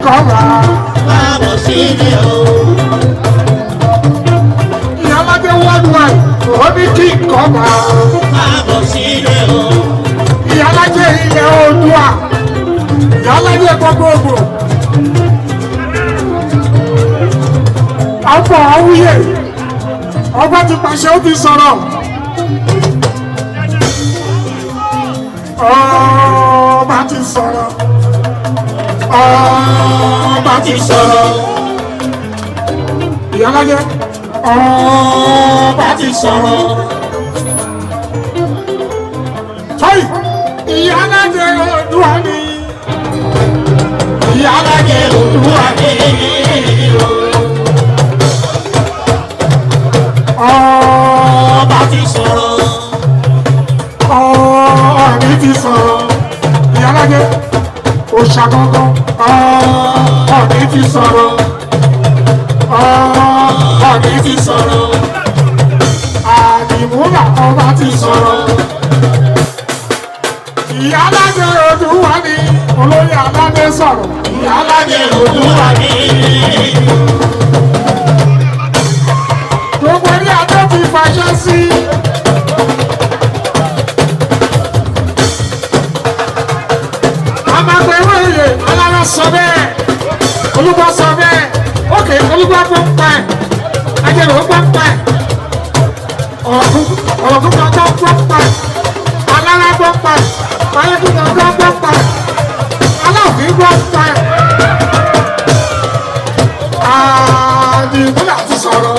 kọ́ra. Káàbọ̀ sílé o. Ìyálàjẹ worldwide ó ní kí n kọ́ra. Káàbọ̀ sílé o. Ìyálàjẹ ilẹ̀ Oòduà. Ìyálàjẹ gbogbogbò. Ọ̀pọ̀ Awúyè. Ọba ti pàṣẹ ó ti sọ̀rọ̀. Ọba ti sọ̀rọ̀. Ọba ti sọ̀rọ̀. Ìyálàjẹ. Ọba ti sọ̀rọ̀. Sọ́yì. Ìyálàjẹ Oòduà ni. Ìyálàjẹ Oòduà ni. Ọba ti sọ̀rọ̀. Ọ̀ọ́ni ti sọ̀rọ̀. Ìyálàjẹ òòṣà gangan. Ọ̀ọ́ni ti sọ̀rọ̀. Ọ̀ọ́ni ti sọ̀rọ̀. Àdìmúlà ọba ti sọ̀rọ̀. Ìyálàjẹ Oòduà ni. Olóyè aládé sọ̀rọ̀. Ìyálàjẹ Oòduà ni. Gbogbo ní adé ti fàṣẹ sí. Amagbẹ̀wé oyè alára sọ bẹ́ẹ̀. Olúgbà sọ bẹ́ẹ̀. Ókè Olúgbà gbọ́ ń pa ẹ̀. Ajẹ́lẹ̀ ó gbọ́ ń pa ẹ̀. Ọ̀rọ̀kú kan gbọ́ ń pa ẹ̀. Alára gbọ́ ń pa ẹ̀. Máyégún kan gbọ́ ń pa ẹ̀. Aláàfin gbọ́ ń pa ẹ̀. Àdìmúlà ti sọ̀rọ̀.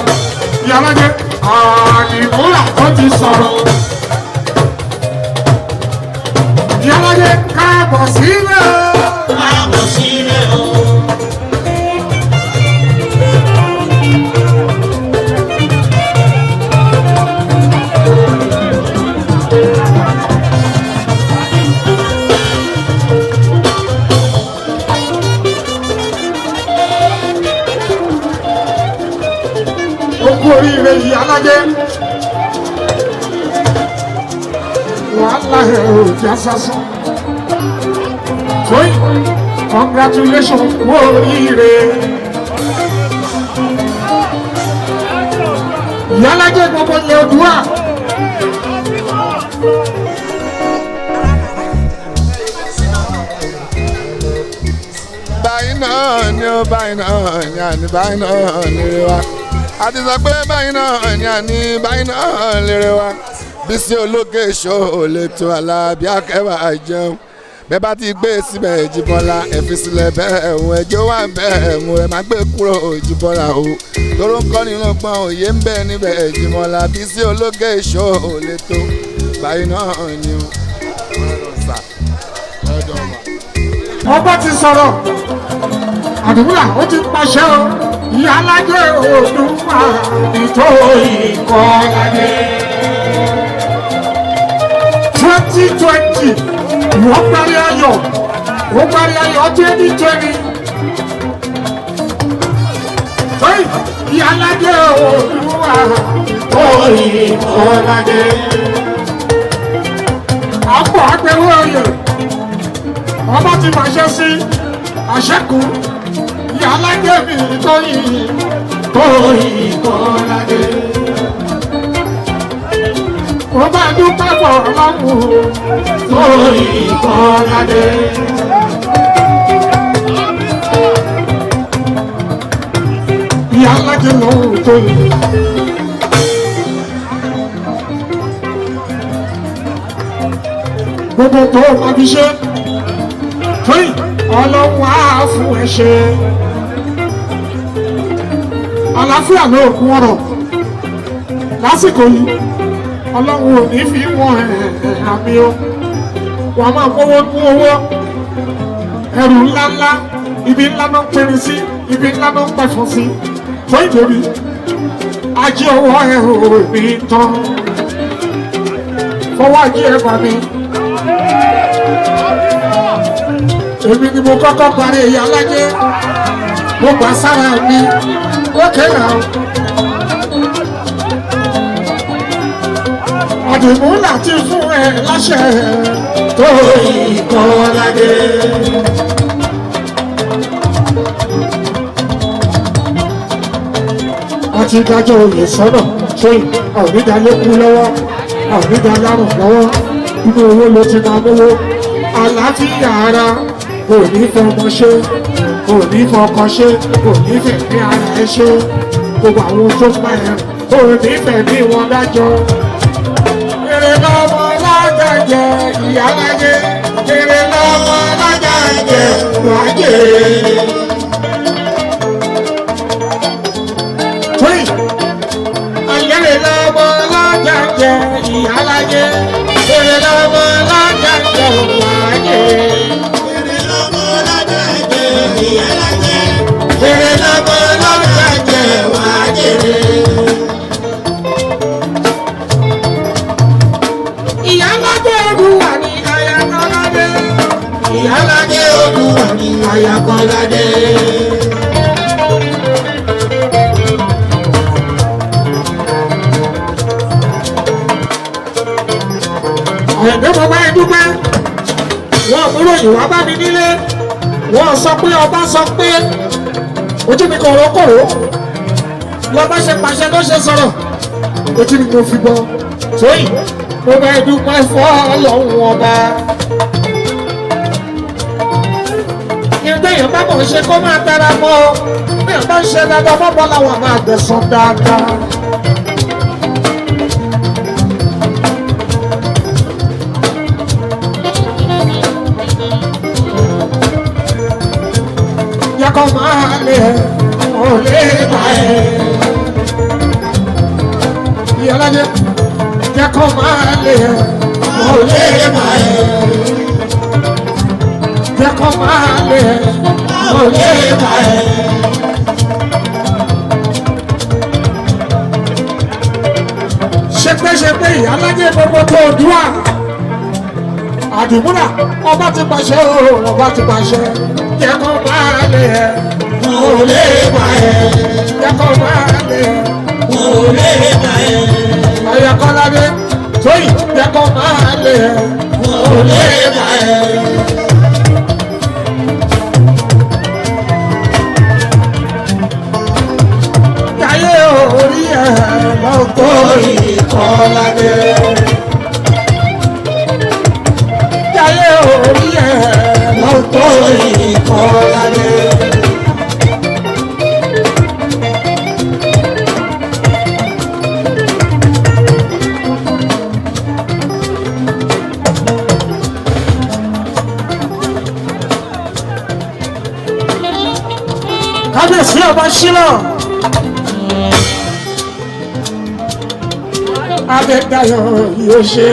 Ìyálàjẹ Àdìmúlà tó ti sọ̀rọ̀. Ìyálàjẹ káàbọ̀ sílẹ̀. Káàbọ̀ sílé o. Okú oríire Ìyálàjẹ. Wàhálà ẹ̀ ò já sásán. Tóyìn, congratulations kú oríire. Ìyálàjẹ gbogbo ilẹ̀ Oòduà. Báyìí náà ni ó báyìí náà ni àní báyìí náà lérè wa. A ti sọ pé báyìí náà ni àní báyìí náà lérè wa. Bísí olókè ṣó lè tó Alábí Akẹ́wà jẹun. Bẹ́ẹ̀ bá ti gbé síbẹ̀ Jíbọ́lá ẹ fi sílẹ̀ bẹ́ẹ̀ òun ẹjọ́ wà bẹ́ẹ̀ mú ẹ má gbé kúrò Jíbọ́lá o. Tóró ń kọ́ nínú gbọ́n òye ń bẹ níbẹ̀ Jíbọ́lá. Bísí olókè ṣó lè tó báyìí náà ni o. Ọba ti sọ̀rọ̀. Àdìmúlà ó ti pàṣẹ o. Ìyálàjẹ Oòduà nítorí Kọ́ládé. 2020 wọ́n parí ayọ̀. Wọ́n parí ayọ̀ 2020. Ìyálàjẹ Oòduà nítorí Kọ́ládé. Àpò àgbẹ̀wò oyè. Ọba ti fàṣẹ sí àṣẹkù. Ìyálàjẹ mi torí Kọ́ládé. Mo bá dúpẹ́ pọ̀ lọ́wọ́ torí Kọ́ládé. Ìyálàjẹ lòun torí. Gbogbo tó o máa fi ṣe. Tóyìn Ọlọ́run á fún ẹ ṣe. Àlàáfíà ló kún ọ̀rọ̀. Lásìkò yìí, Ọlọ́run ò ní fi wọ́n àmì o. Wà á máa mówó mú owó. Ẹrù ńláńlá, ibi ńlá náà ń pèrè sí, ibi ńlá náà ń pẹ̀fọ́ sí. Tóyìn lórí, ajé ọwọ́ ẹ̀ ò ní tán. Fọwọ́ ajé ẹ̀ bà mí. Èmi ni mo kọ́kọ́ parí Ìyálàjẹ. Mo gbà sára mi. Ókè náà. Àdìmúlà ti fún ẹ láṣẹ torí Kọ́ládé. láti dájọ́ oyè sọ́nà tóyìn àwònídà lẹ́kú lọ́wọ́ àwònídà lárùn lọ́wọ́ inú owó ló ti máa mówó àlàáfíà ara kò ní fọmọ ṣe kò ní fọkọ ṣe kò ní fẹ̀mí ara ẹ ṣe gbogbo àwọn tó pa ẹ kò ní fẹ̀mí wọn dájọ́. èrè lọ́mọ lájà jẹ ìyá lájẹ èrè lọ́mọ lájà jẹ wájẹ. èrè lọ́mọ lájà jẹ ìyá lájẹ èrè lọ́mọ lájà jẹ wájẹ. èrè lọ́mọ lájà jẹ ìyá lájẹ. èrè lọ́mọ lájà jẹ wájẹ. ìyálàjẹ Olúwa ni Ayakọ́ládé. ìyálàjẹ Olúwa ni Ayakọ́ládé. ẹ̀ẹ́dẹ́ mo bá ẹ dúpẹ́ wọ́n múlò ìwà bá mi nílé wọ́n sọ pé ọba sọ pé ojú mi kọ̀rọ̀kọ̀rọ̀ lọ́ba ṣe pàṣẹ ló ṣe sọ̀rọ̀ ojú mi mo fi bọ́ tóyìn mo bá ẹ dúpẹ́ fọ́ ọlọ́run ọba. ìgbéyàn bá mọ̀ ṣe kó máa tara mọ́ bí ẹ̀ bá ń ṣe dáadáa mọ́bọ́ làwọn máa gbẹ̀san dáadáa. Yàkọ̀ máa lè ò lè bá ẹ̀. Ìyálàjẹ yàkọ̀ máa lè ò lè bá ẹ̀. Yàkọ̀ máa lè ò lè bá ẹ̀. Ṣepẹ́ṣepẹ́ ìyálàjẹ gbogbo tó dúà. Àdìmúlà ọba ti pàṣẹ ọba ti pàṣẹ. Yàkọ̀ máa lè ò lè bá ẹ. yàkọ̀ máa lè ò lè bá ẹ. Ayakọ́ládé tóyìn yàkọ̀ máa lè ò lè bá ẹ. Jayé orí ẹ̀ lọ́tọ́ Ìkọ́ládé. Jayé orí ẹ̀ lọ́tọ́ Ìkọ́ládé. kábíyèsí ọba ṣílọ Adédayọ̀ yóò ṣe.